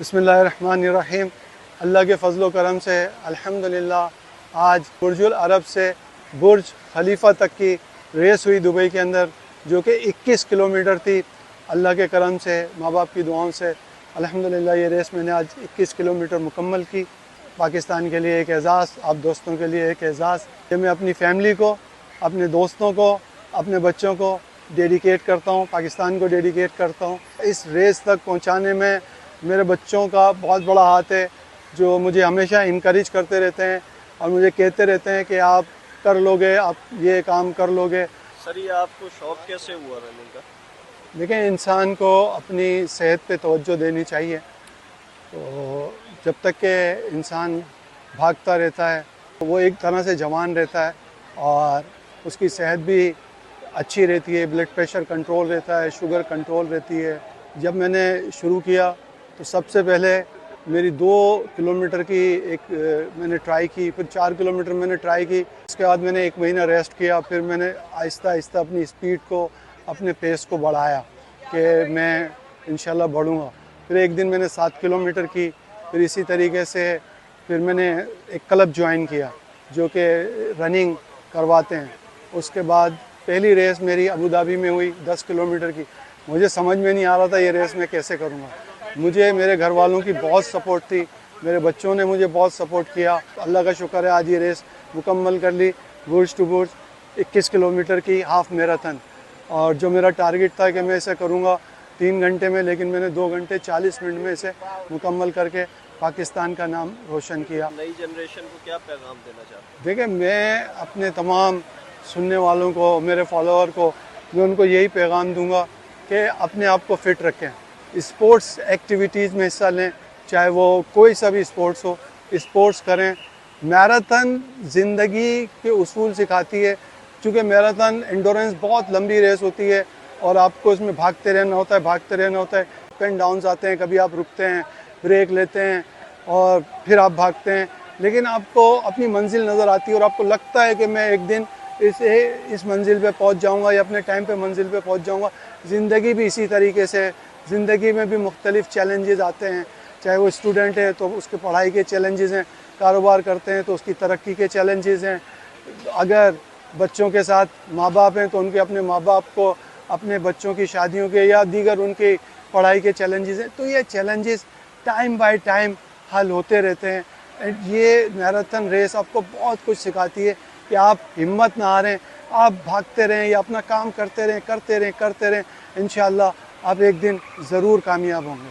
बिस्मिल्लाहिर्रहमानिर्रहीम। अल्लाह के फ़ज़ल व करम से अल्हम्दुलिल्लाह आज बुर्जुल अरब से बुर्ज खलीफा तक की रेस हुई दुबई के अंदर, जो कि 21 किलोमीटर थी। अल्लाह के करम से, माँ बाप की दुआओं से अल्हम्दुलिल्लाह ये रेस मैंने आज 21 किलोमीटर मुकम्मल की। पाकिस्तान के लिए एक एज़ाज़, आप दोस्तों के लिए एक एज़ाज़। ये मैं अपनी फ़ैमिली को, अपने दोस्तों को, अपने बच्चों को डेडिकेट करता हूँ, पाकिस्तान को डेडिकेट करता हूँ। इस रेस तक पहुँचाने में मेरे बच्चों का बहुत बड़ा हाथ है, जो मुझे हमेशा इनकरेज करते रहते हैं और मुझे कहते रहते हैं कि आप कर लोगे, आप ये काम कर लोगे। सर, ये आपको शौक़ कैसे हुआ रनिंग का? देखें, इंसान को अपनी सेहत पे तवज्जो देनी चाहिए। तो जब तक के इंसान भागता रहता है तो वो एक तरह से जवान रहता है और उसकी सेहत भी अच्छी रहती है, ब्लड प्रेशर कंट्रोल रहता है, शुगर कंट्रोल रहती है। जब मैंने शुरू किया तो सबसे पहले मेरी 2 किलोमीटर की मैंने ट्राई की, फिर 4 किलोमीटर मैंने ट्राई की। उसके बाद मैंने 1 महीना रेस्ट किया, फिर मैंने आहिस्ता आहिस्ता अपनी स्पीड को, अपने पेस को बढ़ाया कि मैं इंशाल्लाह बढ़ूँगा। फिर एक दिन मैंने 7 किलोमीटर की, फिर इसी तरीके से फिर मैंने एक क्लब ज्वाइन किया जो कि रनिंग करवाते हैं। उसके बाद पहली रेस मेरी अबू धाबी में हुई 10 किलोमीटर की। मुझे समझ में नहीं आ रहा था ये रेस मैं कैसे करूँगा। मुझे मेरे घर वालों की बहुत सपोर्ट थी, मेरे बच्चों ने मुझे बहुत सपोर्ट किया। अल्लाह का शुक्र है आज ये रेस मुकम्मल कर ली, बुर्ज टू बुर्ज 21 किलोमीटर की हाफ़ मैराथन। और जो मेरा टारगेट था कि मैं इसे करूँगा 3 घंटे में, लेकिन मैंने 2 घंटे 40 मिनट में इसे मुकम्मल करके पाकिस्तान का नाम रोशन किया। नई जनरेशन को क्या पैगाम देना चाहते हैं? देखिए, मैं अपने तमाम सुनने वालों को, मेरे फॉलोअर को, मैं उनको यही पैगाम दूंगा कि अपने आप को फ़िट रखें, स्पोर्ट्स एक्टिविटीज़ में हिस्सा लें, चाहे वो कोई सा भी स्पोर्ट्स हो, स्पोर्ट्स करें। मैराथन ज़िंदगी के उसूल सिखाती है, क्योंकि मैराथन एंडोरेंस बहुत लंबी रेस होती है और आपको इसमें भागते रहना होता है, भागते रहना होता है। अप एंड डाउन्स आते हैं, कभी आप रुकते हैं, ब्रेक लेते हैं और फिर आप भागते हैं, लेकिन आपको अपनी मंजिल नज़र आती है और आपको लगता है कि मैं एक दिन इस मंजिल पे पहुंच जाऊंगा या अपने टाइम पे मंजिल पे पहुंच जाऊंगा। ज़िंदगी भी इसी तरीके से, ज़िंदगी में भी मुख्तलिफ़ चैलेंजेस आते हैं। चाहे वो स्टूडेंट है तो उसके पढ़ाई के चैलेंजेस हैं, कारोबार करते हैं तो उसकी तरक्की के चैलेंजेस हैं, अगर बच्चों के साथ माँ बाप हैं तो उनके अपने माँ बाप को, अपने बच्चों की शादियों के या दीगर उनकी पढ़ाई के चैलेंजेस हैं। तो ये चैलेंजेस टाइम बाय टाइम हल होते रहते हैं। ये मैराथन रेस आपको बहुत कुछ सिखाती है कि आप हिम्मत ना हारें, आप भागते रहें या अपना काम करते रहें, करते रहें। इंशाअल्लाह आप एक दिन ज़रूर कामयाब होंगे।